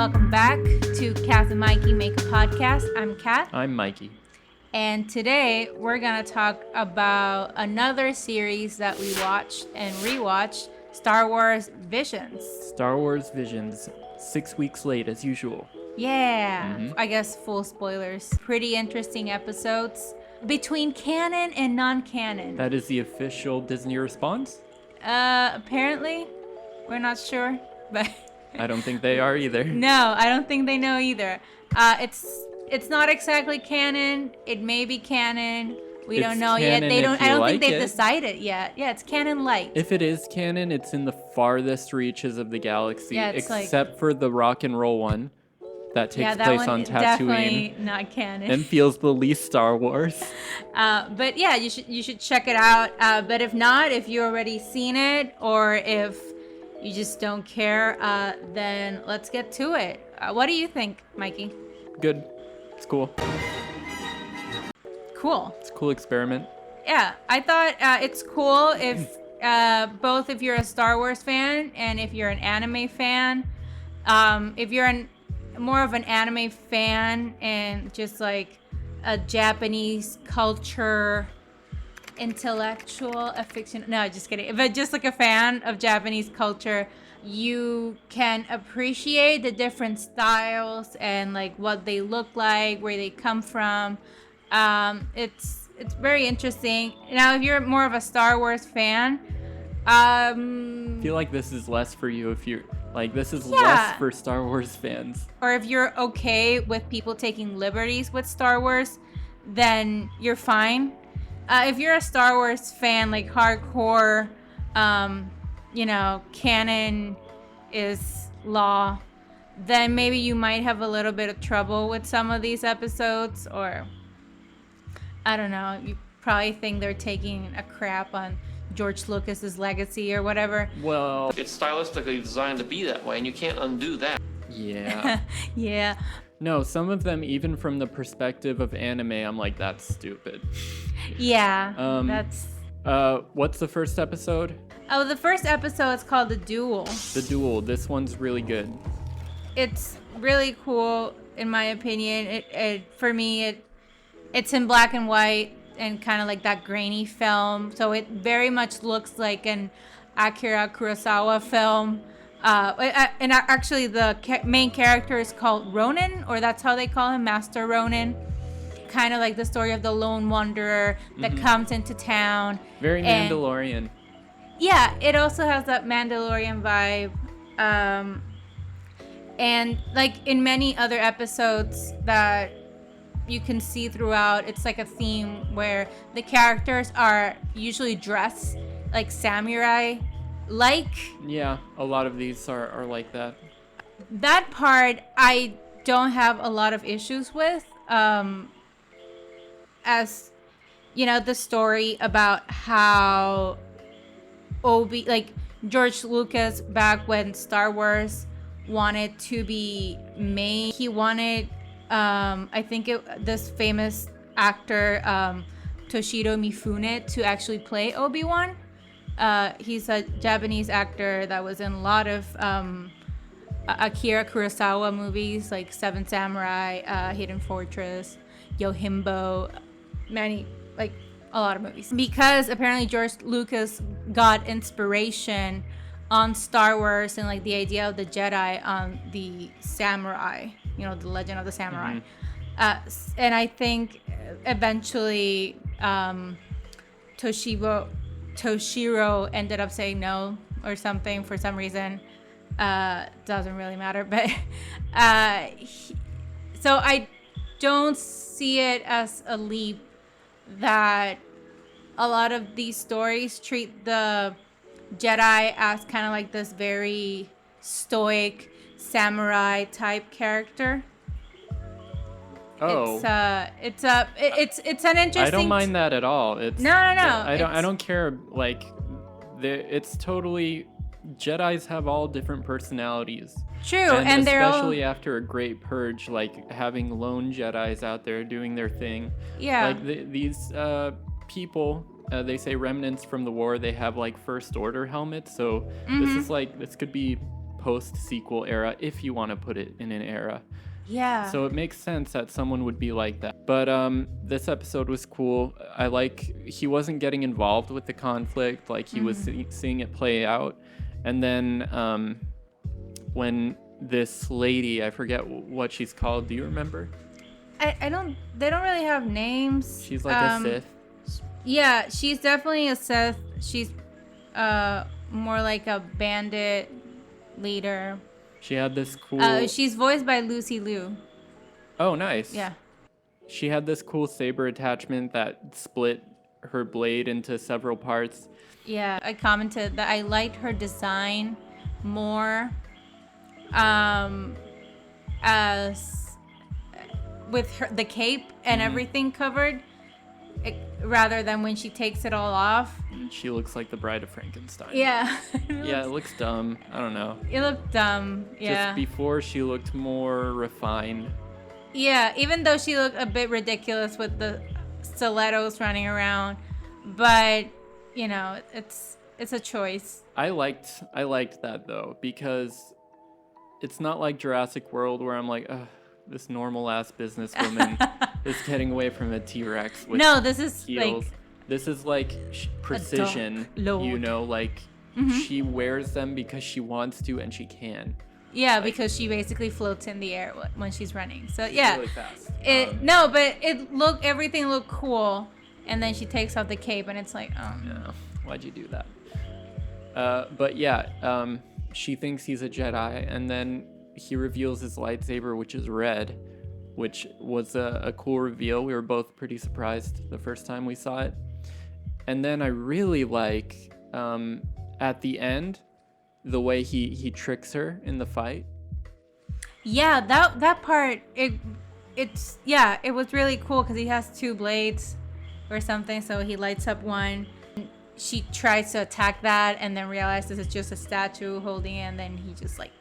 Welcome back to Kath and Mikey Make a Podcast. I'm Kath. I'm Mikey. And today we're going to talk about another series that we watched and rewatched, Star Wars Visions. Star Wars Visions, 6 weeks late as usual. Yeah, I guess full spoilers. Pretty interesting episodes between canon and non-canon. That is the official Disney response? Apparently, we're not sure, but... I don't think they are either. No, I don't think they know either. It's not exactly canon. It may be canon. We don't know yet. They don't. I don't think they've decided yet. Yeah, it's canon light. If it is canon, it's in the farthest reaches of the galaxy, Yeah, except for the rock and roll one that takes that place one on is Tatooine. definitely not canon. And feels the least Star Wars. But yeah, you should check it out. But if not, if you already seen it, or if you just don't care, then let's get to it. What do you think, Mikey? Good. It's cool. Cool. It's a cool experiment. Yeah, I thought it's cool if both if you're a Star Wars fan and if you're an anime fan. If you're more of an anime fan and just like a Japanese culture intellectual fiction, no, just kidding, but just like a fan of Japanese culture, you can appreciate the different styles and like what they look like, where they come from. It's very interesting. Now, if you're more of a Star Wars fan, I feel like this is less for you if you're like, this is less for Star Wars fans. Or if you're okay with people taking liberties with Star Wars, then you're fine. If you're a Star Wars fan, like hardcore, canon is law, then maybe you might have a little bit of trouble with some of these episodes, or I don't know, you probably think they're taking a crap on George Lucas's legacy or whatever. Well, it's stylistically designed to be that way, and you can't undo that. Yeah. Yeah. No, some of them, even from the perspective of anime, I'm like, that's stupid. Yeah, that's... What's the first episode? Oh, the first episode is called The Duel. The Duel. This one's really good. It's really cool, in my opinion. For me, it's in black and white and kind of like that grainy film. So it very much looks like an Akira Kurosawa film. And actually, the main character is called Ronin, or that's how they call him, Master Ronin. Kind of like the story of the lone wanderer that comes into town. Very Mandalorian. Yeah, it also has that Mandalorian vibe. And like in many other episodes that you can see throughout, it's like a theme where the characters are usually dressed like samurai. Yeah, a lot of these are like that. That part I don't have a lot of issues with. As you know, the story about how George Lucas, back when Star Wars wanted to be made, he wanted this famous actor Toshiro Mifune to actually play Obi-Wan. He's a Japanese actor that was in a lot of Akira Kurosawa movies like Seven Samurai, Hidden Fortress, Yojimbo, a lot of movies. Because apparently George Lucas got inspiration on Star Wars and like the idea of the Jedi on the samurai, the Legend of the Samurai. And I think eventually Toshiro ended up saying no or something for some reason. Doesn't really matter, but so I don't see it as a leap that a lot of these stories treat the Jedi as kind of like this very stoic samurai type character. Oh, it's an interesting. I don't mind that at all. No. I don't care. Like, it's totally. Jedis have all different personalities. True, and they're especially after a great purge, like having lone Jedis out there doing their thing. Yeah. Like these people, they say remnants from the war. They have like First Order helmets. So this is like, this could be post-sequel era, if you want to put it in an era. Yeah. So it makes sense that someone would be like that. But this episode was cool. I like he wasn't getting involved with the conflict, like he was seeing it play out. And then when this lady, I forget what she's called. Do you remember? I don't. They don't really have names. She's like a Sith. Yeah, she's definitely a Sith. She's more like a bandit leader. She had this cool. She's voiced by Lucy Liu. Oh, nice. Yeah. She had this cool saber attachment that split her blade into several parts. Yeah, I commented that I liked her design more as with the cape and everything covered, rather than when she takes it all off. She looks like the Bride of Frankenstein. Yeah. Yeah, it looks dumb. I don't know. It looked dumb. Yeah. Just before she looked more refined. Yeah, even though she looked a bit ridiculous with the stilettos running around, but you know, it's a choice. I liked that though, because it's not like Jurassic World where I'm like, ugh, this normal ass businesswoman is getting away from a T-Rex with this is heels. like This is like precision, you know, like she wears them because she wants to and she can. Yeah, like, because she basically floats in the air when she's running. So yeah, really fast. But everything looked cool, and then she takes off the cape, and it's like, oh no, why'd you do that? But yeah, she thinks he's a Jedi, and then he reveals his lightsaber, which is red, which was a cool reveal. We were both pretty surprised the first time we saw it. And then I really like at the end the way he tricks her in the fight. Yeah, that part it was really cool because he has two blades or something, so he lights up one. She tries to attack that and then realizes it's just a statue holding it, and then he just like.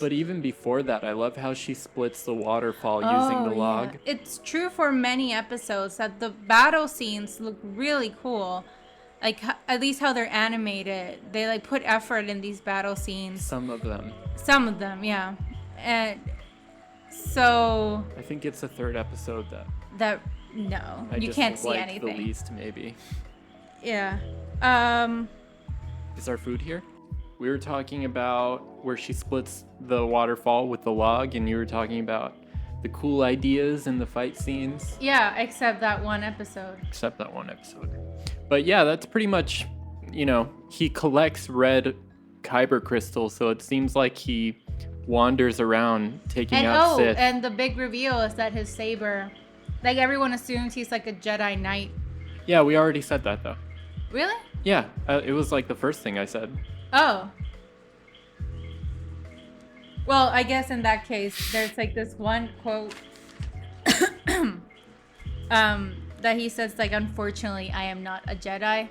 But even before that, I love how she splits the waterfall using the log. Yeah. It's true for many episodes that the battle scenes look really cool. Like, at least how they're animated. They, like, put effort in these battle scenes. Some of them, yeah. And so... I think it's the third episode no, I you can't see like anything. the least, maybe. Yeah. Is our food here? We were talking about where she splits the waterfall with the log, and you were talking about the cool ideas in the fight scenes. Yeah, except that one episode. But yeah, that's pretty much, you know, he collects red kyber crystals, so it seems like he wanders around taking out Sith. And the big reveal is that his saber, like, everyone assumes he's like a Jedi Knight. Yeah, we already said that though. Really? Yeah, it was like the first thing I said. Oh. Well, I guess in that case, there's like this one quote that he says, like, unfortunately, I am not a Jedi.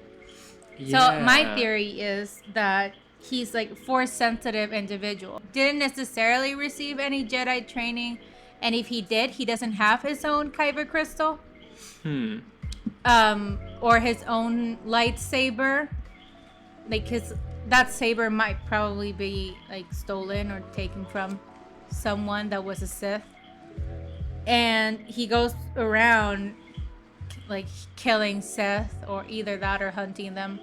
Yeah. So my theory is that he's like force-sensitive individual. Didn't necessarily receive any Jedi training, and if he did, he doesn't have his own kyber crystal. Or his own lightsaber. Like that saber might probably be like stolen or taken from someone that was a Sith. And he goes around like killing Sith, or either that or hunting them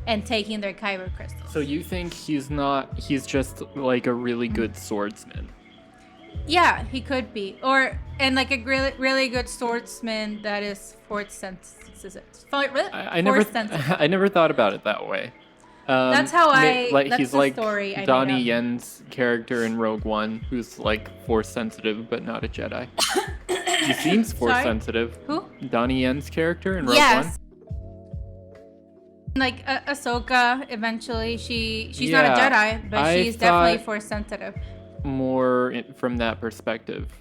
and taking their kyber crystals. So you think he's just like a really good swordsman? Yeah, he could be. And like a really, really good swordsman that is force sensitive. I never thought about it that way. That's how that's he's the like story I Donnie made up. Yen's character in Rogue One, who's like force sensitive but not a Jedi. He seems force sensitive. Who? Donnie Yen's character in Rogue One. Like Ahsoka, eventually she's not a Jedi, but she's definitely force sensitive. More from that perspective.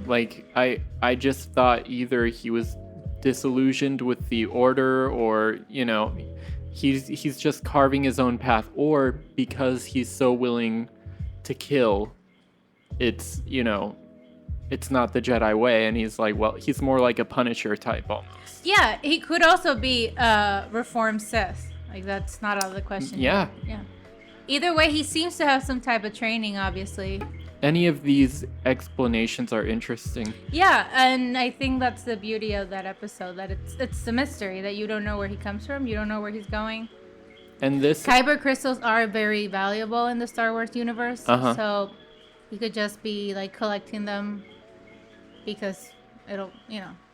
Like I just thought either he was disillusioned with the Order, or you know, he's just carving his own path, or because he's so willing to kill, it's, you know, it's not the Jedi way, and he's like, well, he's more like a Punisher type almost. Yeah, he could also be a reformed Sith. Like, that's not out of the question. Yeah. Either way, he seems to have some type of training, obviously. Any of these explanations are interesting. Yeah, and I think that's the beauty of that episode, that it's the mystery, that you don't know where he comes from, you don't know where he's going. And this Kyber crystals are very valuable in the Star Wars universe, so he could just be like collecting them because it'll,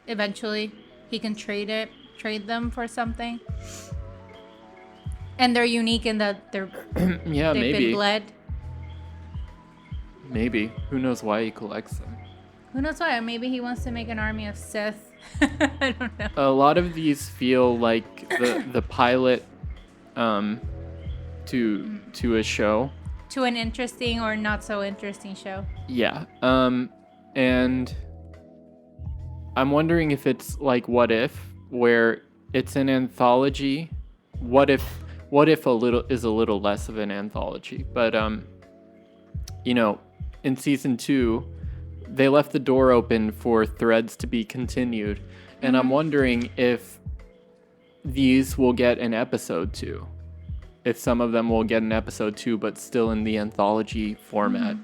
eventually he can trade them for something. And they're unique in that they've been bled. Maybe. Who knows why he collects them? Who knows why? Maybe he wants to make an army of Sith. I don't know. A lot of these feel like the pilot to a show. To an interesting or not so interesting show. Yeah. And I'm wondering if it's like What If, where it's an anthology. What if a little less of an anthology, but in season 2, they left the door open for threads to be continued, and I'm wondering if these will get an episode 2, if some of them will get an episode 2, but still in the anthology format.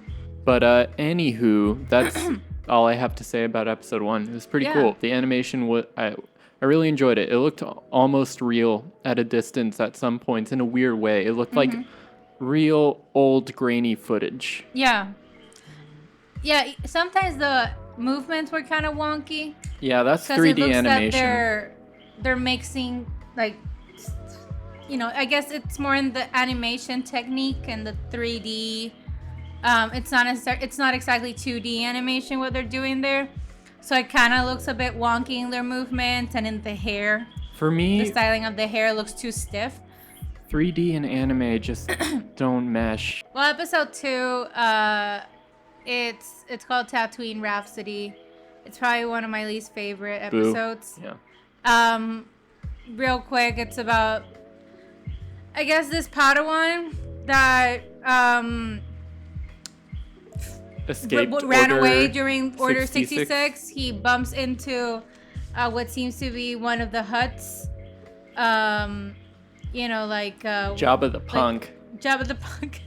But anywho, that's all I have to say about episode 1. It was pretty cool. The animation I really enjoyed it. It looked almost real at a distance at some points in a weird way. It looked like real old grainy footage. Yeah. Yeah, sometimes the movements were kind of wonky. Yeah, that's 3D animation. That they're mixing, like, I guess it's more in the animation technique and the 3D. It's not exactly 2D animation what they're doing there. So it kind of looks a bit wonky in their movements and in the hair. For me, the styling of the hair looks too stiff. 3D and anime just don't mesh. Well, episode 2, it's called Tatooine Rhapsody. It's probably one of my least favorite episodes. Boo. Yeah. Real quick, it's about, I guess, this Padawan that ran away during Order 66. He bumps into what seems to be one of the huts. Jabba the Punk. Jabba the Punk.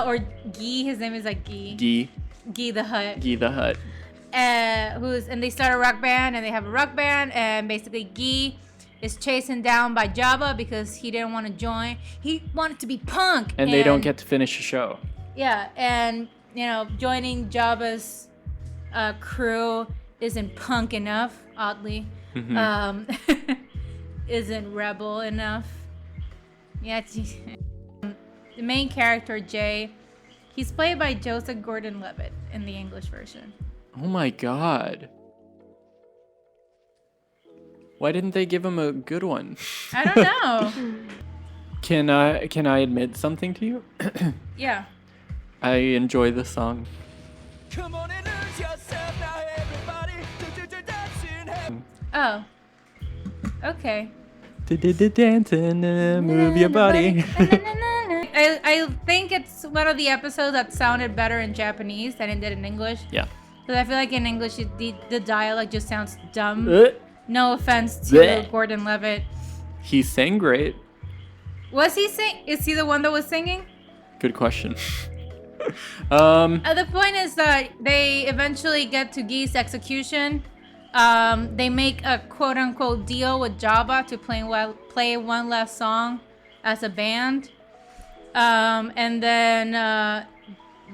Or Guy. His name is like Guy. Guy the Hutt. Guy the Hutt. And they start a rock band, and they have a rock band, and basically Guy is chasing down by Jabba because he didn't want to join. He wanted to be punk. And they don't get to finish the show. Yeah, and joining Jabba's crew isn't punk enough, oddly. Isn't rebel enough. Yeah, the main character, Jay, he's played by Joseph Gordon-Levitt in the English version. Oh my god. Why didn't they give him a good one? I don't know. Can I admit something to you? Yeah. I enjoy the song. Come on and lose yourself now, everybody. Dancing. Oh. Okay. Dance and move your body. I think it's one of the episodes that sounded better in Japanese than it did in English. Yeah. Because I feel like in English the dialogue just sounds dumb. No offense to Gordon-Levitt. He sang great. Was he Is he the one that was singing? Good question. The point is that they eventually get to Guy's execution. They make a quote-unquote deal with Jabba to play one last song as a band. And then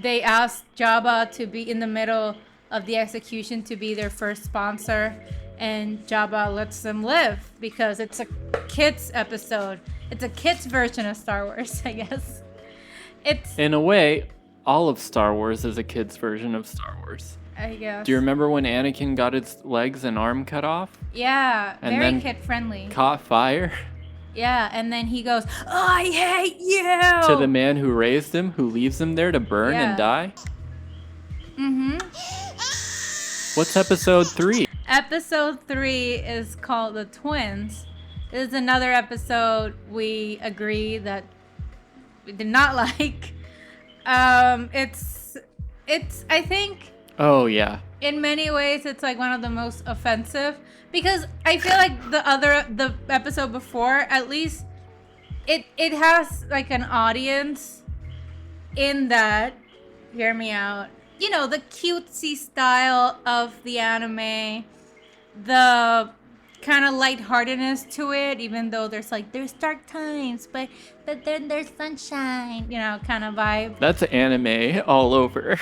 they ask Jabba to be in the middle of the execution to be their first sponsor. And Jabba lets them live because it's a kids episode. It's a kids version of Star Wars, I guess. It's in a way, all of Star Wars is a kid's version of Star Wars. I guess. Do you remember when Anakin got his legs and arm cut off? Yeah, and very then kid-friendly. Caught fire? Yeah, and then he goes, I hate you! To the man who raised him, who leaves him there to burn and die? Mm-hmm. What's episode 3? Episode 3 is called The Twins. This is another episode we agree that we did not like. It's I think... Oh, yeah. In many ways, it's like one of the most offensive because I feel like the episode before, at least it has like an audience in that, hear me out, you know, the cutesy style of the anime, the kind of lightheartedness to it, even though there's dark times, but then there's sunshine, you know, kind of vibe. That's anime all over.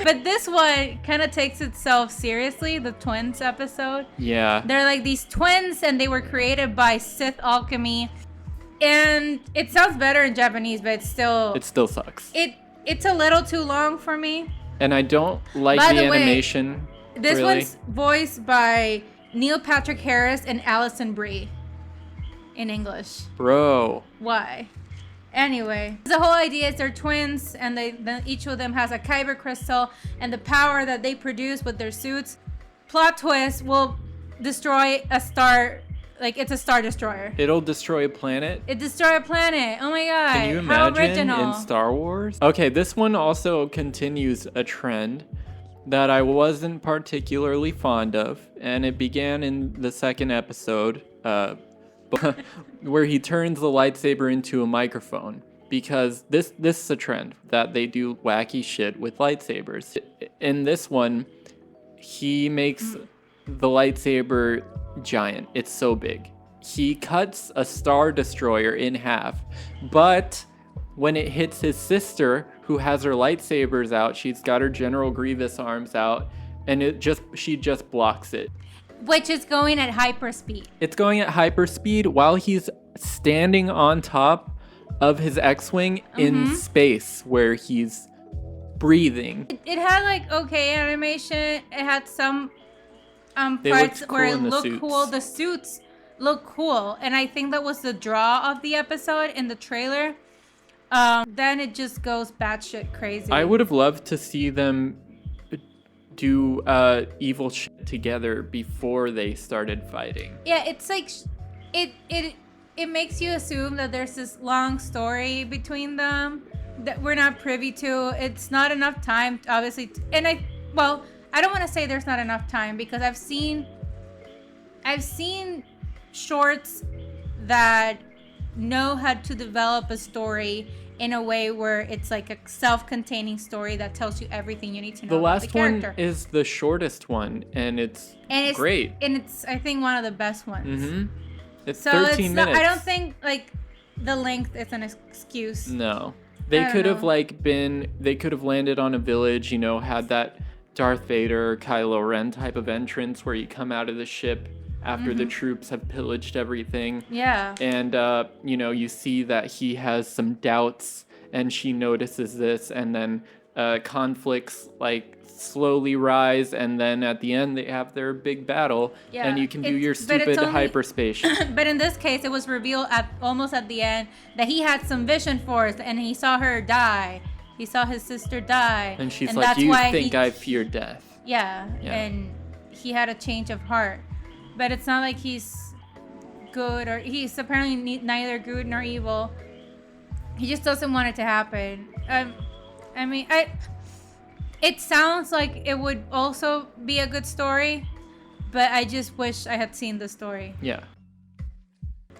But this one kind of takes itself seriously, the twins episode. Yeah. They're like these twins, and they were created by Sith alchemy. And it sounds better in Japanese, but It still sucks. it's a little too long for me. And I don't like By the the way, animation. This really. one's voiced by Neil Patrick Harris and Alison Brie in English. Bro. Why? Anyway, the whole idea is they're twins, and each of them has a kyber crystal, and the power that they produce with their suits, plot twist, will destroy a star. Like, it's a star destroyer. It'll destroy a planet. It destroy a planet. Oh my god! Can you How imagine original. in Star Wars? Okay, this one also continues a trend that I wasn't particularly fond of, and it began in the second episode, where he turns the lightsaber into a microphone. Because this is a trend that they do wacky shit with lightsabers. In this one, he makes the lightsaber giant. It's so big. He cuts a star destroyer in half, but when it hits his sister, who has her lightsabers out, she's got her General Grievous arms out, and she just blocks it. Which is going at hyperspeed. It's going at hyperspeed while he's standing on top of his X-Wing in space where he's breathing. It had like okay animation. It had some They parts looked cool where it in the looked suits. cool. The suits look cool, and I think that was the draw of the episode in the trailer. Then it just goes batshit crazy. I would have loved to see them do evil shit together before they started fighting. Yeah, it's like it makes you assume that there's this long story between them that we're not privy to. It's not enough time, obviously, and I don't want to say there's not enough time, because I've seen shorts that know how to develop a story in a way where it's like a self-containing story that tells you everything you need to know The about last the character. one is the shortest one, and it's great. And it's, I think, one of the best ones. Mm-hmm. It's So 13 it's minutes. I don't think like the length is an excuse. No. I They don't could have know. they could have landed on a village, had that Darth Vader, Kylo Ren type of entrance where you come out of the ship after the troops have pillaged everything. Yeah. And, you see that he has some doubts, and she notices this, and then conflicts slowly rise, and then at the end they have their big battle, Yeah, and you can do your but it's stupid only- hyperspace. But in this case, it was revealed almost at the end that he had some vision force, and he saw her die. He saw his sister die. And she's that's you why think I fear death. Yeah, Yeah. and he had a change of heart. But it's not like he's good, or he's apparently neither good nor evil. He just doesn't want it to happen. It sounds like it would also be a good story, but I just wish I had seen the story. Yeah.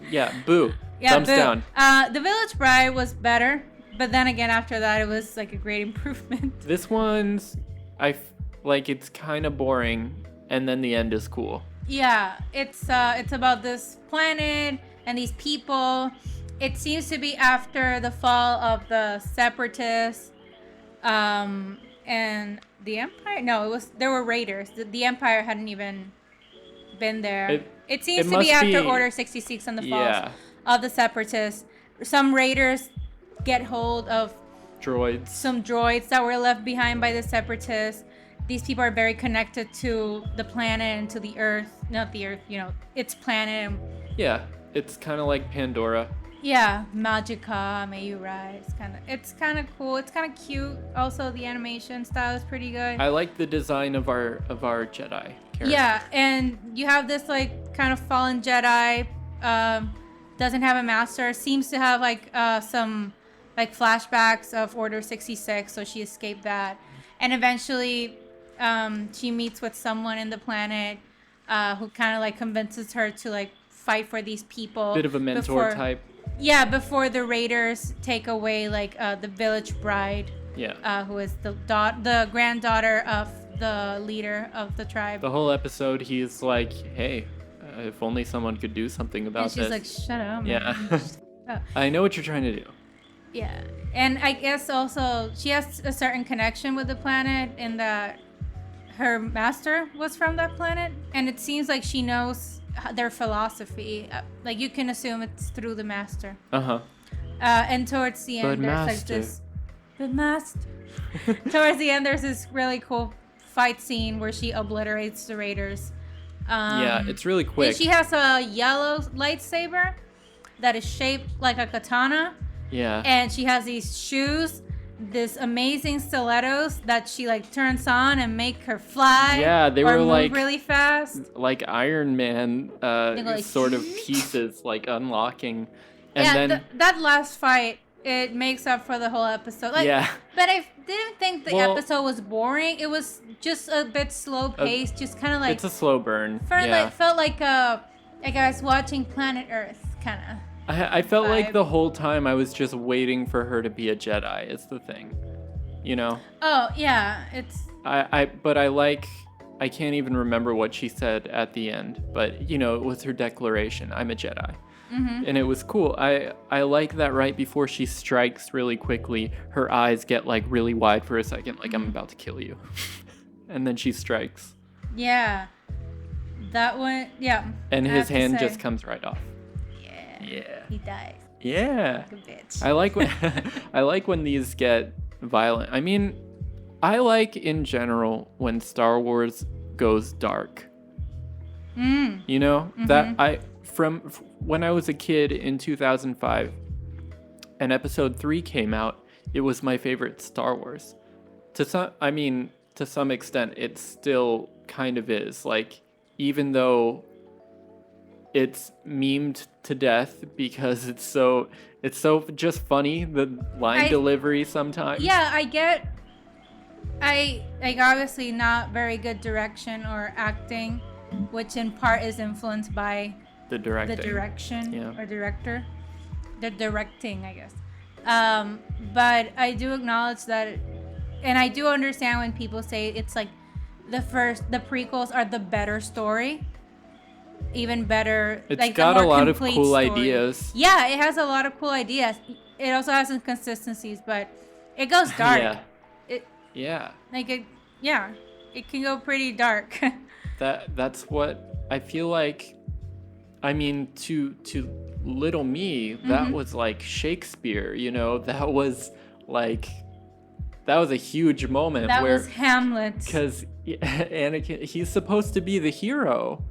Yeah, boo. Yeah, Thumbs boo. down. The Village Bride was better, but then again, after that, it was like a great improvement. This one's, it's kind of boring, and then the end is cool. Yeah, it's about this planet and these people. It seems to be after the fall of the Separatists, and the Empire. No, there were raiders. The Empire hadn't even been there. It seems to must be after be- Order 66 and the falls Yeah. of the Separatists. Some raiders get hold of Droids. some droids that were left behind by the Separatists. These people are very connected to the planet and to the Earth. Not the Earth, its planet. And Yeah, it's kind of like Pandora. yeah, Magica, may you rise. It's kind of cool. It's kind of cute. Also, the animation style is pretty good. I like the design of our Jedi character. Yeah, and you have this kind of fallen Jedi. Doesn't have a master. Seems to have some flashbacks of Order 66, so she escaped that. And eventually, she meets with someone in the planet who kind of convinces her to fight for these people. Bit of a mentor type. Yeah, before the raiders take away like the village bride. Yeah. Who is the granddaughter of the leader of the tribe. The whole episode, he's like, "Hey, if only someone could do something about and she's this." like, "Shut up." Yeah. Man. I know what you're trying to do. Yeah, and I guess also she has a certain connection with the planet in that her master was from that planet, and it seems like she knows their philosophy. Like you can assume it's through the master. And towards the end, there's like this. But master. Towards the end, there's this really cool fight scene where she obliterates the raiders. Yeah, it's really quick. And she has a yellow lightsaber that is shaped like a katana. Yeah. And she has these shoes, this amazing stilettos that she like turns on and make her fly. Yeah, they or were move like really fast. like Iron Man like, sort of pieces like unlocking. And yeah, then that last fight, it makes up for the whole episode. Like, yeah. But I didn't think the episode was boring. It was just a bit slow paced, just kind of like it's a slow burn. Felt like I was watching Planet Earth, kind of. I felt like vibe. the whole time I was just waiting for her to be a Jedi. Is the thing, you know? Oh yeah, it's. But I can't even remember what she said at the end. But you know, it was her declaration. I'm a Jedi. Mm-hmm. And it was cool. I like that right before she strikes really quickly, her eyes get like really wide for a second, like I'm about to kill you. And then she strikes. Yeah. That one, yeah. And his hand just comes right off. Yeah. He dies. Yeah. Like a bitch. I like when these get violent. I mean, I like in general when Star Wars goes dark. You know, that from when I was a kid in 2005 and episode 3 came out, it was my favorite Star Wars. To some extent it still kind of is. Like, even though it's memed to death because it's so just funny, the line delivery sometimes. Yeah, I get. I like obviously not very good direction or acting, which in part is influenced by the directing. The direction Yeah. or director, the directing, I guess. But I do acknowledge that, and I do understand when people say it's like the prequels are the better story. Even better. It's like got the a more lot of complete cool story. ideas. Yeah, it has a lot of cool ideas. It also has inconsistencies, but it goes dark. Yeah. It can go pretty dark. That's what I feel like. I mean, to little me, that was like Shakespeare, you know. That was a huge moment. That was Hamlet. Because Anakin, he's supposed to be the hero,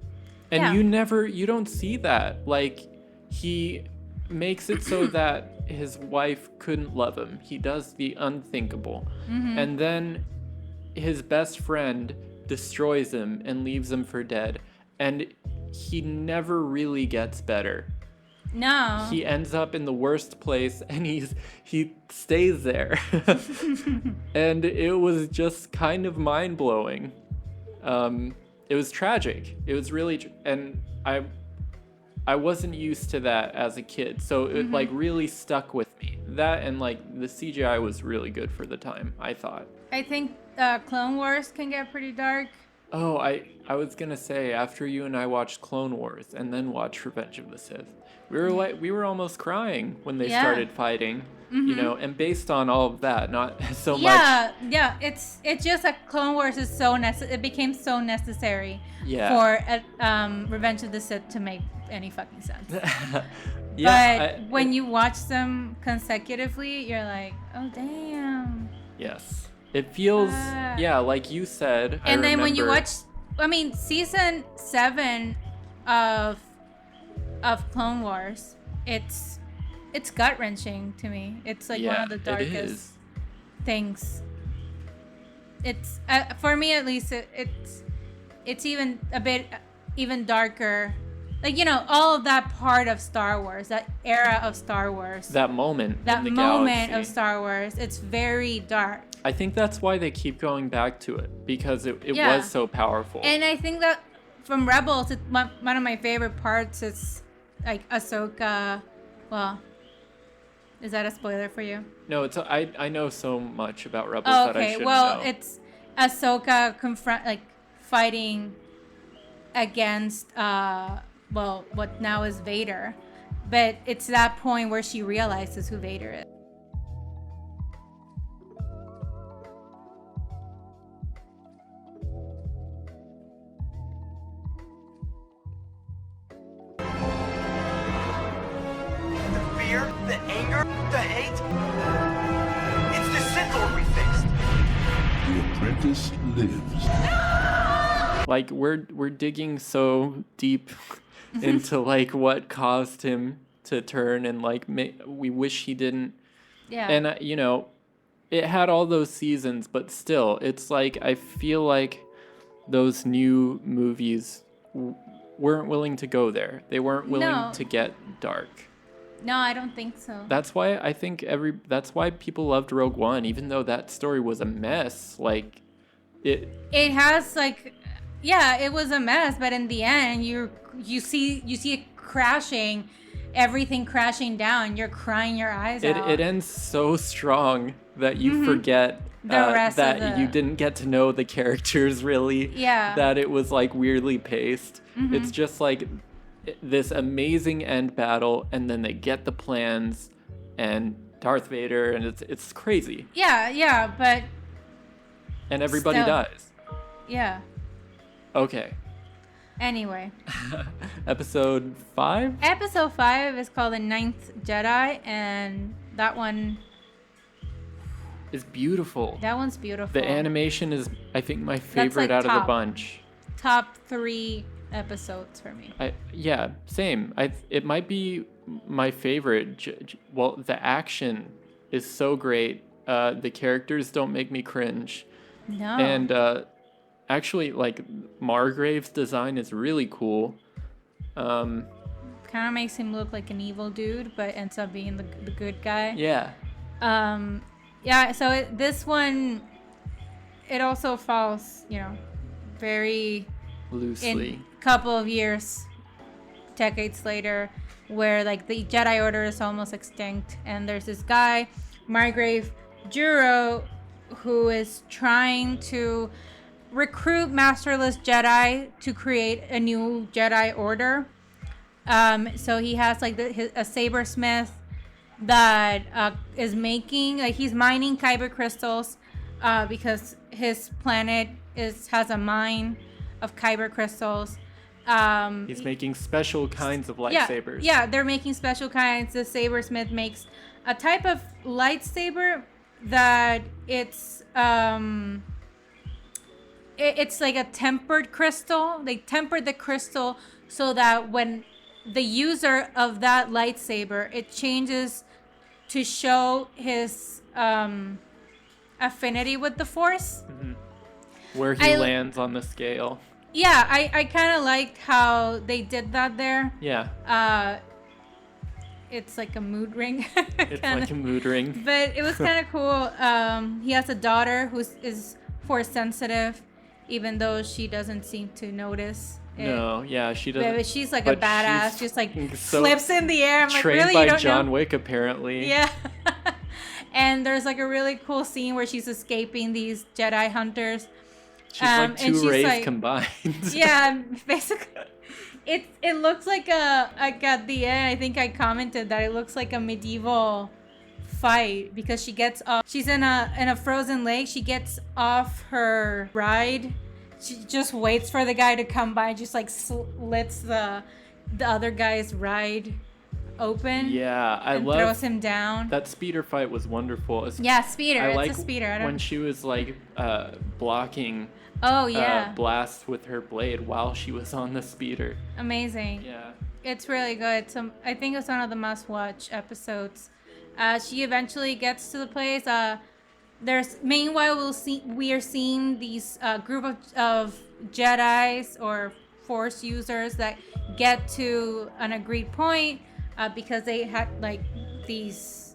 and you don't see that. Like, he makes it so that his wife couldn't love him. He does the unthinkable, and then his best friend destroys him and leaves him for dead, and he never really gets better. No. He ends up in the worst place, and he stays there. And it was just kind of mind-blowing. It was tragic. It was really and I wasn't used to that as a kid, so it like really stuck with me. That and like the CGI was really good for the time, I thought. I think Clone Wars can get pretty dark. Oh, I was gonna say, after you and I watched Clone Wars and then watched Revenge of the Sith, we were almost crying when they started fighting, you know, and based on all of that, not so much. Yeah, it's just that Clone Wars is it became so necessary for Revenge of the Sith to make any fucking sense. But when you watch them consecutively, you're like, oh damn. Yes. It feels, like you said. And then when you watch, season 7 of Clone Wars, it's gut wrenching to me. It's like one of the darkest things. It's for me at least. It's even a bit even darker. Like, you know, all of that part of Star Wars, that era of Star Wars. That moment in the moment galaxy. of Star Wars, it's very dark. I think that's why they keep going back to it, because it was so powerful. And I think that from Rebels, one of my favorite parts is like Ahsoka. Well, is that a spoiler for you? No, it's I know so much about Rebels Oh, that I okay. shouldn't Well, know. it's Ahsoka fighting against what now is Vader, but it's that point where she realizes who Vader is. The fear, the anger, the hate. It's the Sith Lord we fixed. The apprentice lives. Like we're digging so deep into like what caused him to turn, and like we wish he didn't. Yeah. And you know, it had all those seasons, but still, it's like I feel like those new movies weren't willing to go there. They weren't willing No. to get dark. No, I don't think so. That's why I think that's why people loved Rogue One, even though that story was a mess. Like it has it was a mess, but in the end you see it crashing, everything crashing down. You're crying your eyes out. it ends so strong that you forget The rest of that the- you didn't get to know the characters really. Yeah. That it was like weirdly paced. Mm-hmm. It's just like this amazing end battle, and then they get the plans and Darth Vader, and it's crazy. Yeah, but And everybody Still. dies. yeah. Okay. Anyway, Episode 5? episode 5 is called The Ninth Jedi, and that one's Beautiful. beautiful. The animation is, I think, my favorite like out of the top. bunch. Top 3 episodes for me. Yeah, same. It might be my favorite. Well, the action is so great. The characters don't make me cringe. No. And actually, like, Margrave's design is really cool. Kind of makes him look like an evil dude, but ends up being the good guy. Yeah. Yeah, so this one, it also falls, very Loosely. in a couple of years, decades later, where like the Jedi Order is almost extinct, and there's this guy, Margrave Juro, who is trying to recruit masterless Jedi to create a new Jedi Order. So he has like a sabersmith that is making, like, he's mining kyber crystals because his planet has a mine of kyber crystals. He's making special kinds of lightsabers. Yeah, they're making special kinds. The sabersmith makes a type of lightsaber that it's like a tempered crystal. They tempered the crystal so that when the user of that lightsaber, it changes to show his affinity with the Force. Where he lands on the scale. Yeah, I kind of liked how they did that there. Yeah. It's like a mood ring. It's like a mood ring. But it was kind of cool. He has a daughter who is Force sensitive, even though she doesn't seem to notice it. No, yeah, she doesn't. But she's like a but badass, she's just like so flips in the air. I'm like, trained really? by You don't John know? Wick, apparently. Yeah. And there's like a really cool scene where she's escaping these Jedi hunters. She's like and two she's rays like- combined. Yeah, basically. It looks like like at the end, I think I commented that it looks like a medieval fight because she gets off. She's in a frozen lake. She gets off her ride. She just waits for the guy to come by and just like slits the other guy's ride open. Yeah, I and love throws him down. that speeder fight was wonderful. Yeah, speeder. I It's like a speeder. I don't. when she was like blocking Oh yeah, blasts with her blade while she was on the speeder. amazing. Yeah. It's really good. I think it's one of the must-watch episodes. She eventually gets to the place. Meanwhile, we are seeing these group of Jedis or Force users that get to an agreed point because they had like these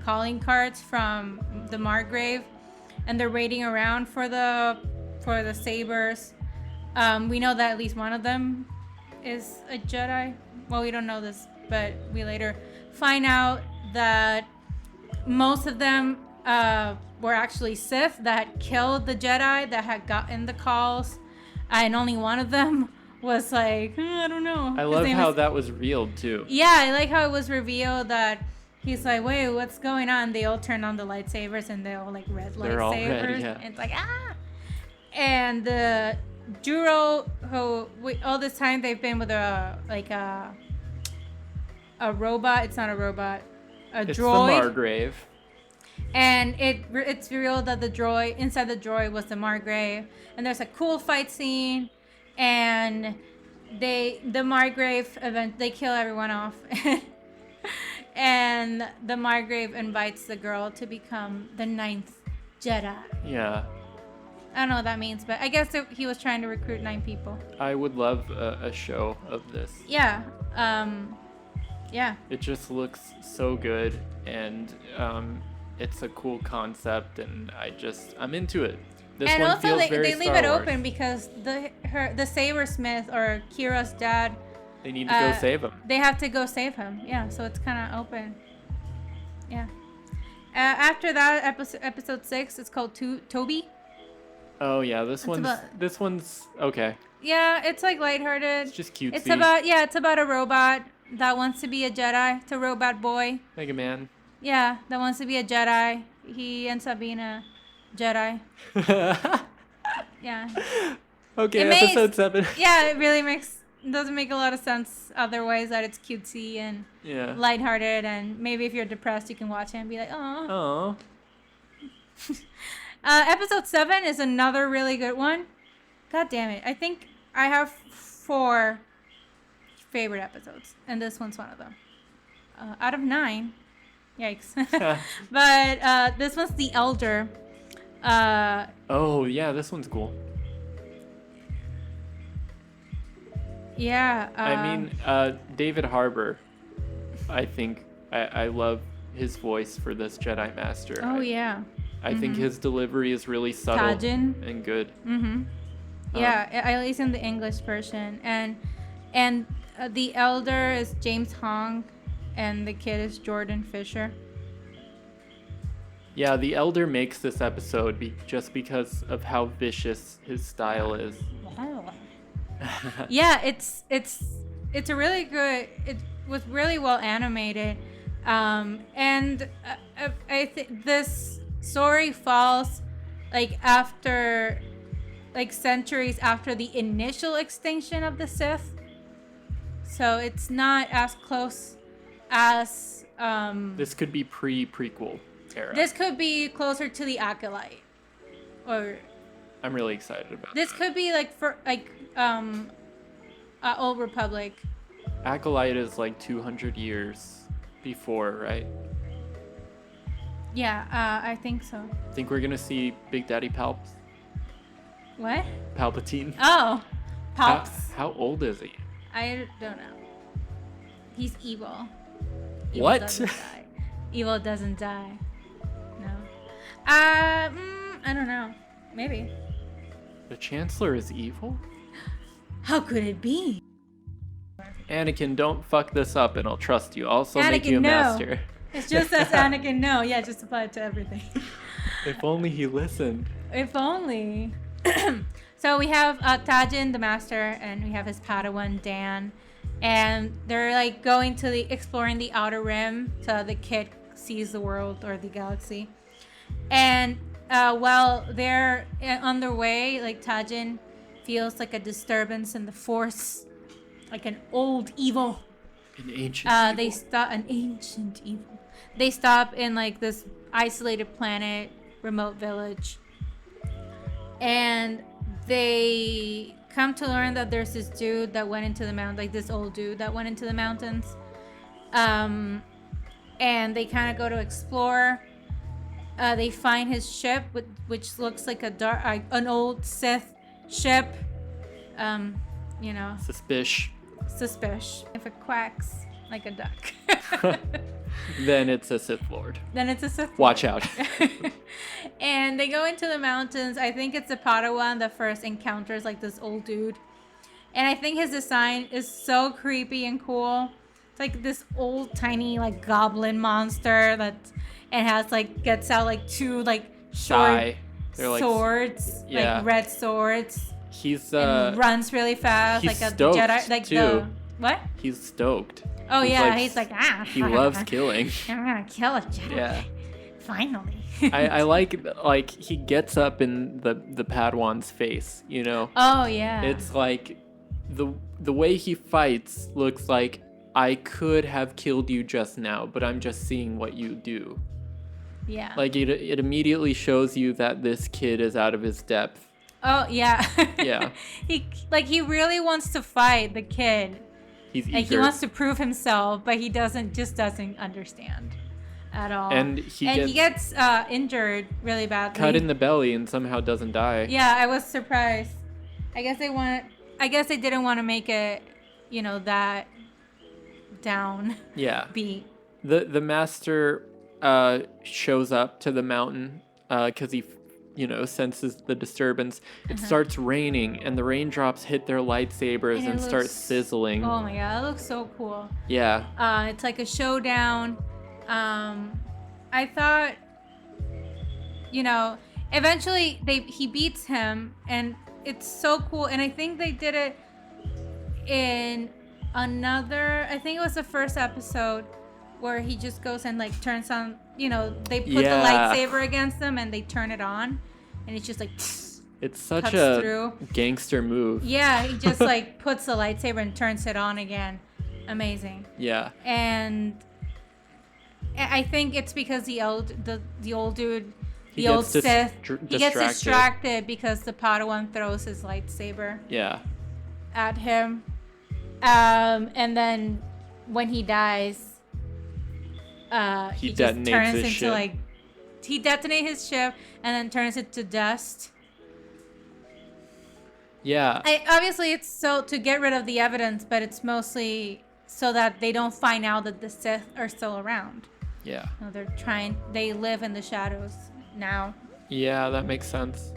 calling cards from the Margrave, and they're waiting around for the sabers. We know that at least one of them is a Jedi. Well, we don't know this, but we later find out that most of them were actually Sith that killed the Jedi that had gotten the calls, and only one of them was like, I don't know. I His love name how was- that was revealed too. Yeah, I like how it was revealed that he's like, wait, what's going on? They all turn on the lightsabers and they're all like red They're all lightsabers. red, yeah. And it's like, ah! And the Juro, who all this time they've been with a robot. It's not a robot. A It's droid. the Margrave. And it's revealed that the droid, inside the droid was the Margrave. And there's a cool fight scene. And the Margrave event, they kill everyone off. And the Margrave invites the girl to become the 9th Jedi. Yeah. I don't know what that means, but I guess he was trying to recruit 9 people. I would love a show of this. Yeah. Yeah. It just looks so good, and it's a cool concept, and I'm into it. This And one also feels they very leave Star it Wars. open because the Sabersmith or Kira's dad, They need to go save him. they have to go save him. Yeah, so it's kind of open. Yeah. After that, episode 6, it's called Toby. Oh yeah, this one's okay. Yeah, it's like lighthearted. It's just cutesy. It's about a robot that wants to be a Jedi. It's a robot boy. Mega Man. Yeah, that wants to be a Jedi. He ends up being a Jedi. Yeah. Okay, It makes- episode 7. Yeah, it really doesn't make a lot of sense otherwise that it's cutesy and Yeah. lighthearted, and maybe if you're depressed you can watch it and be like, oh. Oh. Episode 7 is another really good one. God damn it. I think I have 4 favorite episodes, and this one's one of them. Out of 9. Yikes. But this one's The Elder. Oh yeah, this one's cool. Yeah. I mean, David Harbour. I think I love his voice for this Jedi Master. Oh, yeah. I think his delivery is really subtle Tajin. and good. Mm-hmm. Yeah, at least in the English version. And the elder is James Hong, and the kid is Jordan Fisher. Yeah, the Elder makes this episode just because of how vicious his style is. Yeah, it's a really good. It was really well animated, and I think this story falls after centuries after the initial extinction of the Sith. So it's not as close as This could be pre-prequel era. this could be closer to the Acolyte, or I'm really excited about this that. could be Old Republic. Acolyte is like 200 years before, right? Yeah, I think so. Think we're gonna see Big Daddy What? Palpatine? Oh, Pops. How old is he? I don't know. He's evil. Evil What? Doesn't die. Evil doesn't die. No. I don't know. Maybe. The Chancellor is evil? How could it be? Anakin, don't fuck this up and I'll trust you. I'll also make Anakin, you a no. master. It's just as Anakin. No, yeah, just apply it to everything. If only he listened. If only. So we have Tajin, the master, and we have his Padawan Dan, and they're going to exploring the outer rim, so the kid sees the world or the galaxy. And while they're on their way, Tajin feels a disturbance in the Force, an old evil. An ancient They evil. stop an ancient evil. They stop in this isolated planet, remote village, and they come to learn that there's this dude that went into the mountain, this old dude that went into the mountains. And they kind of go to explore. They find his ship, which looks like an old Sith ship. Suspicious. Suspicious. If it quacks like a duck. then it's a Sith Lord. Then it's a Sith Watch Lord. out. And they go into the mountains. I think it's a Padawan that first encounters like this old dude. And I think his design is so creepy and cool. It's like this old tiny like goblin monster that and has like gets out like two like short Sai. They're like swords, yeah. like red swords. He's And runs really fast, he's like a stoked, Jedi, like too. the what? he's stoked. Oh He's yeah, like- he's like He loves killing. I'm gonna kill a Jedi. Yeah. Finally. I like he gets up in the Padawan's face, you know. Oh yeah. It's like the way he fights looks like I could have killed you just now, but I'm just seeing what you do. yeah. Like it immediately shows you that this kid is out of his depth. Oh yeah. Yeah. he really wants to fight the kid. He's Like he eager. wants to prove himself, but he doesn't understand at all. And he gets injured really badly. cut in the belly and somehow doesn't die. Yeah, I was surprised. I guess they didn't want to make it, that down Yeah. beat. The master shows up to the mountain because he senses the disturbance. It starts raining and the raindrops hit their lightsabers And and it start looks- sizzling. Oh my god, that looks so cool. Yeah. It's like a showdown. I thought, eventually he beats him, and it's so cool. And I think they did it in I think it was the first episode where he just goes and like turns on, they put the Yeah. lightsaber against them and they turn it on, and it's just like, It's such cuts a through. gangster move. Yeah, he just like puts the lightsaber and turns it on again. Amazing. Yeah. And I think it's because the old dude, He the old gets Sith, he gets distracted. distracted because the Padawan throws his lightsaber Yeah. at him. And then when he dies, He just detonates turns his into ship. he detonates his ship and then turns it to dust. Yeah. Obviously, it's so to get rid of the evidence, but it's mostly so that they don't find out that the Sith are still around. Yeah. They live in the shadows now. Yeah, that makes sense.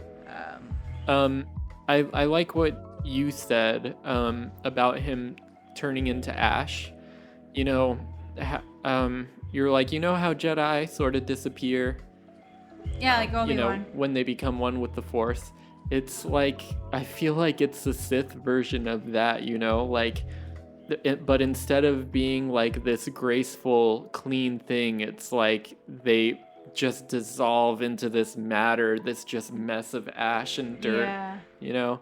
I like what you said about him turning into ash. You're like, how Jedi sort of disappear, Yeah, like Obi-Wan. when they become one with the Force. It's like, I feel like it's the Sith version of that, like, but instead of being like this graceful, clean thing, it's like they just dissolve into this matter, this just mess of ash and dirt, Yeah.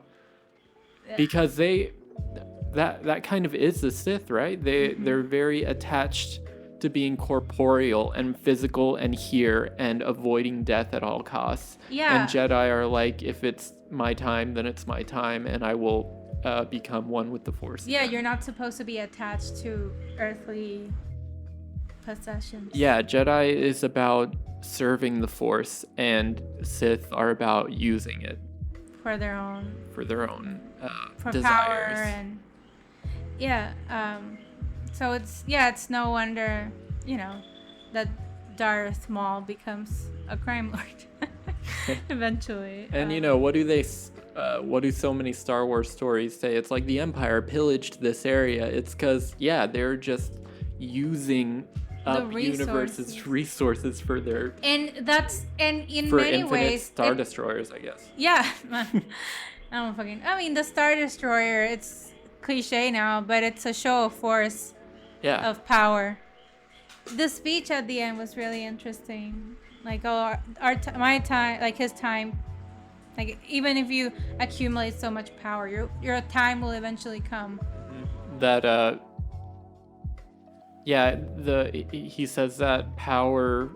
because that kind of is the Sith, right? They're very attached to being corporeal and physical and here and avoiding death at all costs. Yeah. And Jedi are like, if it's my time, then it's my time, and I will become one with the Force. Yeah, you're not supposed to be attached to earthly possessions. Yeah, Jedi is about serving the Force, and Sith are about using it For their own for their own for desires. power and so it's no wonder that Darth Maul becomes a crime lord eventually. And what do so many Star Wars stories say? It's like the Empire pillaged this area. It's because they're just using up universe's resources for their and in for many infinite ways Star Destroyers, I guess. yeah. I mean, the Star Destroyer, it's cliche now, but it's a show of force, Yeah. of power. The speech at the end was really interesting. Like, my time, like his time, like even if you accumulate so much power, your time will eventually come. That he says that power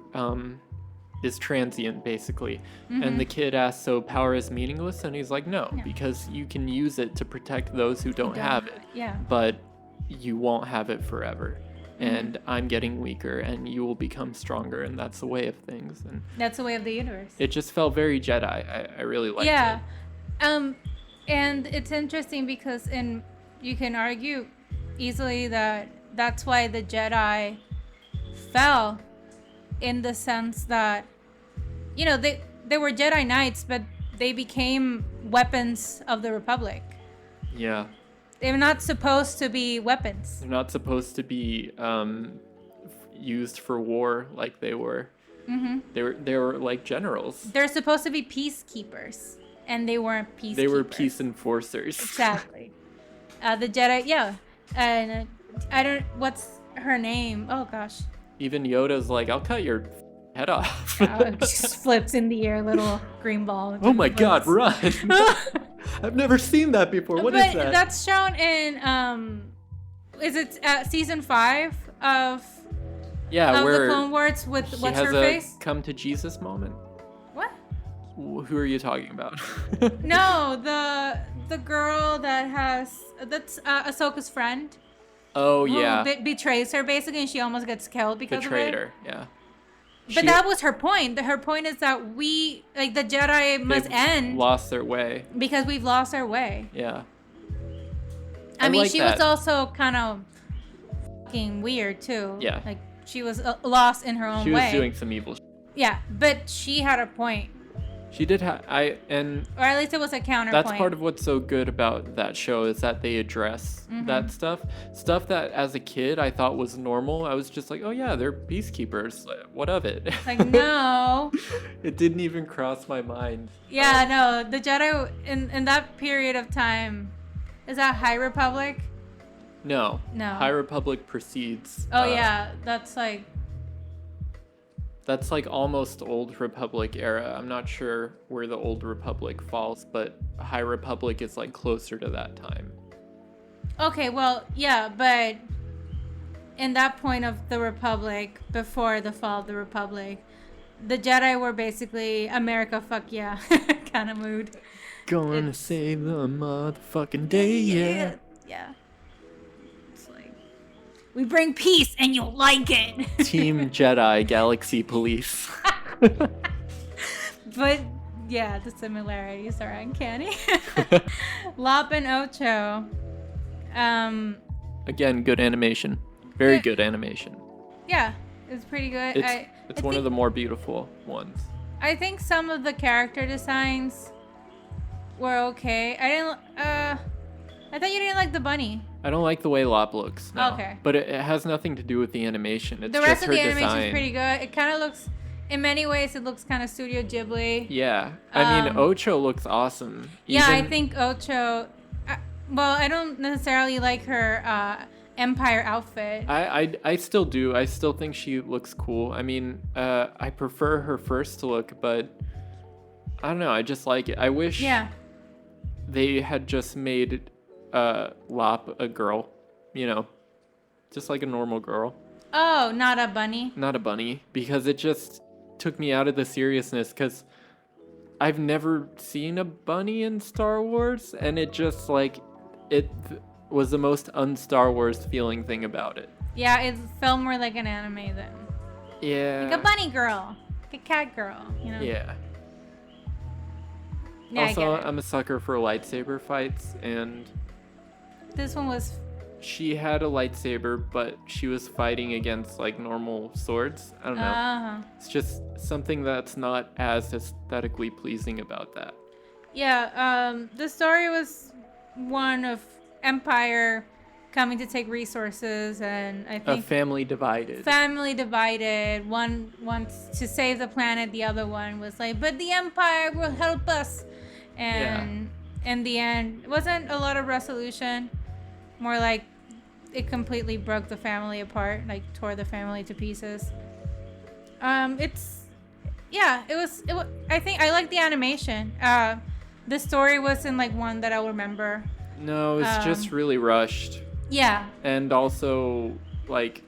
is transient, basically. And the kid asks, so power is meaningless? And he's like, no, because you can use it to protect those who don't have it, Yeah. but you won't have it forever. And I'm getting weaker and you will become stronger, and that's the way of things. And That's the way of the universe. it just felt very Jedi. I really liked Yeah. it. And it's interesting because you can argue easily that that's why the Jedi fell in the sense that, you know, they were Jedi Knights, but they became weapons of the Republic. Yeah. They're not supposed to be weapons. They're not supposed to be used for war like they were. Mm-hmm. They were like generals. They're supposed to be peacekeepers, and they weren't peacekeepers. They were peace enforcers. Exactly. The Jedi, yeah. And I don't, what's her name? Oh, gosh. Even Yoda's like, I'll cut your head off. It just flips in the air, little green ball. Oh my God, run. I've never seen that before. What is that? That's shown in, is it season 5 of where the Clone Wars with he what's has her face? come to Jesus moment. What? Who are you talking about? No, the girl that's Ahsoka's friend. Oh, who yeah. Betrays her basically, and she almost gets killed because Betrayed of it. her, yeah. But that was her point. Her point is that the Jedi must end lost their way. because we've lost our way. Yeah. I mean, like she that. was also kind of fucking weird too. Yeah. Like she was lost in her own way. She was doing some evil. Yeah, but she had a point, She did have or at least it was a counterpoint. That's part of what's so good about that show is that they address that stuff that as a kid I thought was normal. I was just like, oh yeah, they're peacekeepers. Like, what of it? Like, no. It didn't even cross my mind. Yeah, no. The Jedi in that period of time, is that High Republic? No. No. High Republic precedes. Oh yeah, that's like. That's like almost Old Republic era. I'm not sure where the Old Republic falls, but High Republic is like closer to that time. Okay, well, yeah, but in that point of the Republic, before the fall of the Republic, the Jedi were basically America, fuck yeah, kind of mood. Gonna save the motherfucking day, yeah. Yeah. It's like, we bring peace and you'll like it. Team Jedi, Galaxy Police. But yeah, the similarities are uncanny. Lop and Ocho. Again, good animation. Very good animation. Yeah, it's pretty good. It's one of the more beautiful ones. I think some of the character designs were okay. I thought you didn't like the bunny. I don't like the way Lop looks. No. Okay. But it has nothing to do with the animation. It's The just rest of her the animation design. is pretty good. It kind of looks, in many ways, it looks kind of Studio Ghibli. Yeah. I mean, Ocho looks awesome. Yeah, I Even- think Ocho. Well, I don't necessarily like her Empire outfit. I still do. I still think she looks cool. I mean, I prefer her first look, but I don't know. I just like it. I wish they had just made Lop a girl, you know, just like a normal girl. Oh, not a bunny? Not a bunny, because it just took me out of the seriousness, because I've never seen a bunny in Star Wars, and it just, like, it was the most un-Star Wars feeling thing about it. Yeah, it felt more like an anime then. Yeah. Like a bunny girl. Like a cat girl, you know? Yeah. Yeah, I Also, get it. I'm a sucker for lightsaber fights, and This one was... she had a lightsaber, but she was fighting against, like, normal swords. I don't know. Uh-huh. It's just something that's not as aesthetically pleasing about that. Yeah, the story was one of Empire coming to take resources, and I A think family divided. family divided. One wants to save the planet, the other one was like, but the Empire will help us. And in the end, it wasn't a lot of resolution. More like it completely broke the family apart, like tore the family to pieces. It was I think I like the animation. The story wasn't like one that I'll remember. No, it's just really rushed. Yeah. And also, like,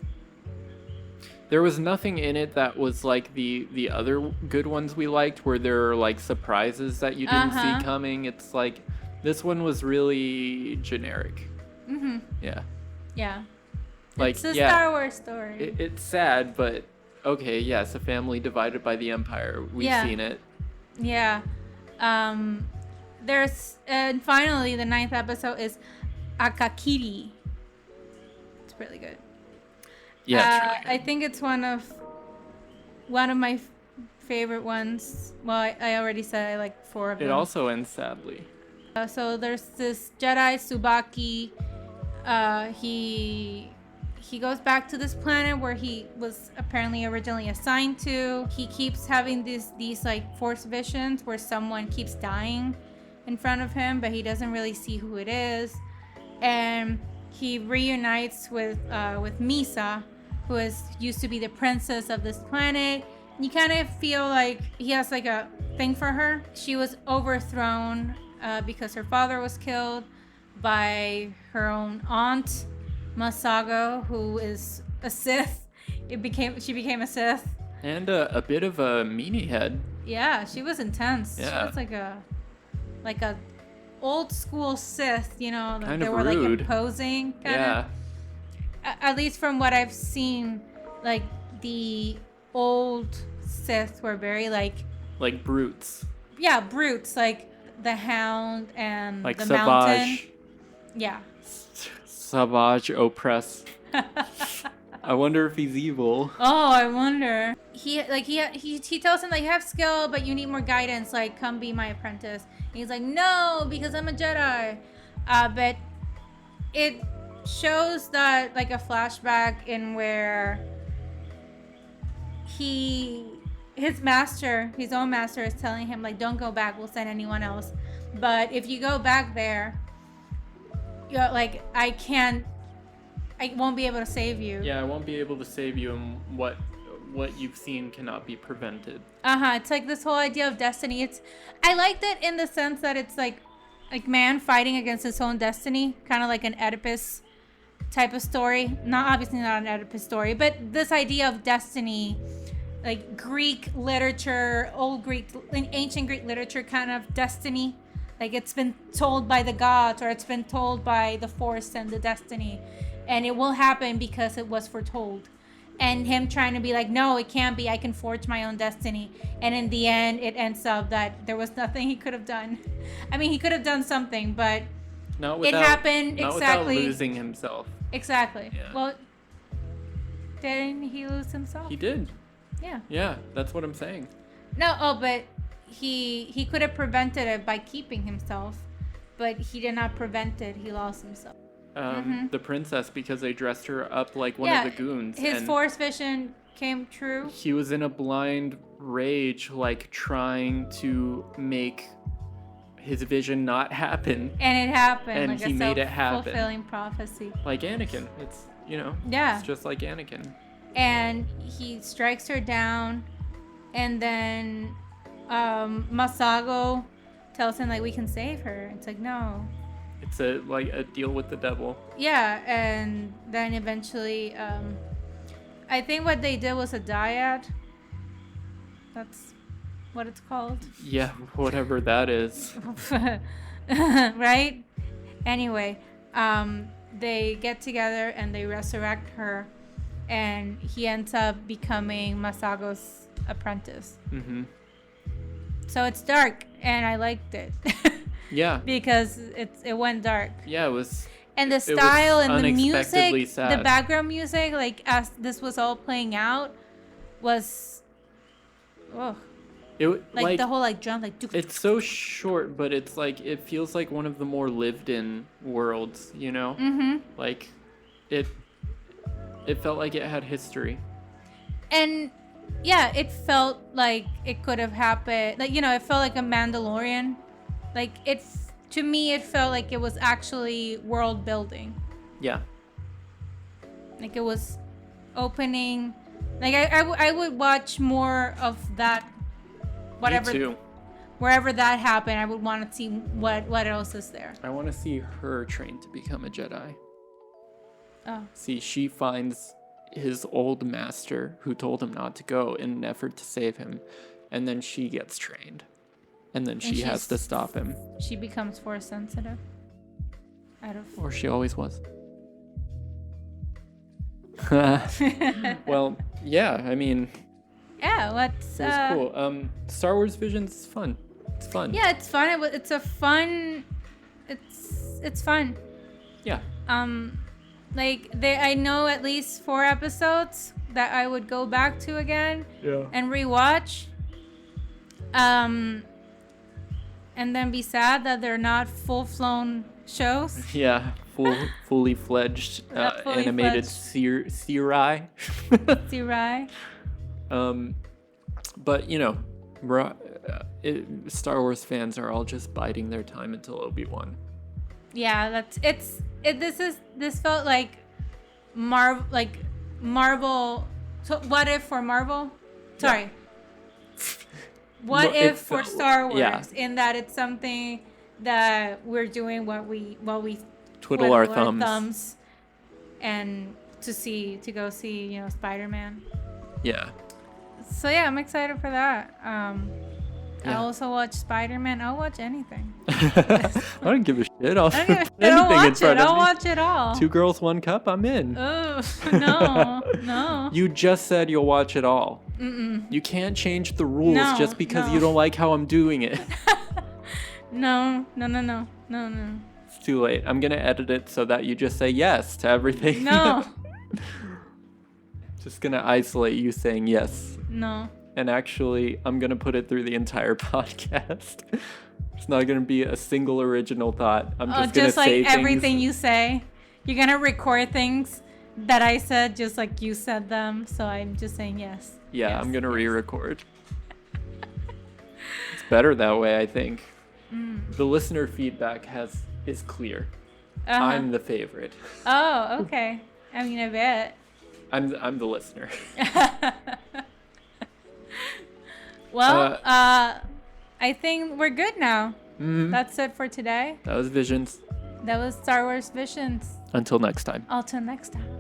there was nothing in it that was like the other good ones we liked, where there are like surprises that you didn't see coming. It's like, this one was really generic. Mm-hmm. Yeah. Yeah. Like, It's a yeah, Star Wars story. it's sad, but okay, yes, a family divided by the Empire. We've seen it. Yeah. And finally, the 9th episode is Akakiri. It's really good. Yeah, it's really good. I think it's one of my favorite ones. Well, I already said I like 4 of them. It also ends sadly. So there's this Jedi Tsubaki. He goes back to this planet where he was apparently originally assigned to. He keeps having these like force visions where someone keeps dying in front of him, but he doesn't really see who it is. And he reunites with Misa, who used to be the princess of this planet. You kind of feel like he has like a thing for her. She was overthrown because her father was killed by her own aunt, Masago, who is a Sith. She became a Sith. And a bit of a meanie head. Yeah, she was intense. Yeah. She was like a old school Sith, you know, Kind they of were like rude. imposing kind Yeah. of. At least from what I've seen, like the old Sith were very like brutes. yeah, brutes, like the Hound and Like the Savage. Mountain. Yeah. Savage oppress. I wonder if he's evil. Oh, I wonder. He tells him like, you have skill, but you need more guidance. Like, come be my apprentice. And he's like, no, because I'm a Jedi. But it shows that like a flashback in where his own master is telling him like, don't go back. We'll send anyone else. But if you go back there, you're like, I won't be able to save you. Yeah, I won't be able to save you, and what you've seen cannot be prevented. It's like this whole idea of destiny. I liked it in the sense that it's like man fighting against his own destiny, kind of like an Oedipus type of story. Obviously not an Oedipus story, but this idea of destiny, like Greek literature, ancient Greek literature kind of destiny. Like it's been told by the gods, or it's been told by the Force and the destiny, and it will happen because it was foretold. And him trying to be like, no, it can't be. I can forge my own destiny. And in the end, it ends up that there was nothing he could have done. I mean, he could have done something, but it happened not exactly. without losing himself. Exactly. Yeah. Well, didn't he lose himself? He did. Yeah. Yeah, that's what I'm saying. No, but he could have prevented it by keeping himself, but he did not prevent it. He lost himself. The princess, because they dressed her up like one of the goons. His and Force vision came true. he was in a blind rage, like trying to make his vision not happen. And it happened. And like he made it happen. Fulfilling prophecy. Like Anakin. It's, Yeah. it's just like Anakin. And he strikes her down, and then Masago tells him like, we can save her. It's like, no. It's a deal with the devil. Yeah, and then eventually, I think what they did was a dyad. That's what it's called. Yeah, whatever that is. Right? Anyway, they get together and they resurrect her, and he ends up becoming Masago's apprentice. Mm-hmm. So it's dark, and I liked it. Yeah. Because it went dark. Yeah, it was. And the it was style and the unexpectedly music, sad. the background music, like as this was all playing out, was, like the whole like drum, like. It's so short, but it's like it feels like one of the more lived-in worlds, you know? Mm-hmm. Like, it felt like it had history. And yeah, it felt like it could have happened. Like, it felt like a Mandalorian. Like to me, it felt like it was actually world building. Yeah. Like it was opening. Like I would watch more of that. Whatever. Me too. Wherever that happened, I would want to see what else is there. I want to see her trained to become a Jedi. Oh. See, she finds his old master who told him not to go in an effort to save him, and then she gets trained. And then she has to stop him. She becomes Force sensitive. Or she always was. Well, yeah, I mean. Yeah, what's it was cool. Star Wars Visions is fun. It's fun. Yeah, it's fun. It's a fun. It's fun. Yeah. like I know at least 4 episodes that I would go back to again and rewatch. And then be sad that they're not full-flown shows. Yeah, fully fledged Not fully animated fledged. series. See, right? But you know, Star Wars fans are all just biding their time until Obi-Wan. Yeah, this felt like Marvel. So what if for Marvel? Sorry. What It if for felt- Star Wars? yeah. In that it's something that we're doing what we Twiddle our thumbs. and to go see Spider-Man. Yeah. So yeah, I'm excited for that. I Yeah. also watch Spider-Man. I'll watch anything. I don't give a shit. I'll I put don't give a shit. I'll anything in watch it. front of I'll me. watch it all. 2 girls, 1 cup. I'm in. Oh no. You just said you'll watch it all. You can't change the rules No, just because no. you don't like how I'm doing it. No. It's too late. I'm gonna edit it so that you just say yes to everything. No. Just gonna isolate you saying yes. No. And actually, I'm gonna put it through the entire podcast. It's not gonna be a single original thought. I'm just gonna Just like say everything things. you say. You're gonna record things that I said just like you said them. So I'm just saying yes. Yeah, Yes, I'm gonna yes. re-record. It's better that way, I think. The listener feedback is clear. Uh-huh. I'm the favorite. Oh, okay. I mean, I bet. I'm the listener. Well, I think we're good now. That's it for today. That was Visions. That was Star Wars Visions. Until next time. Until next time.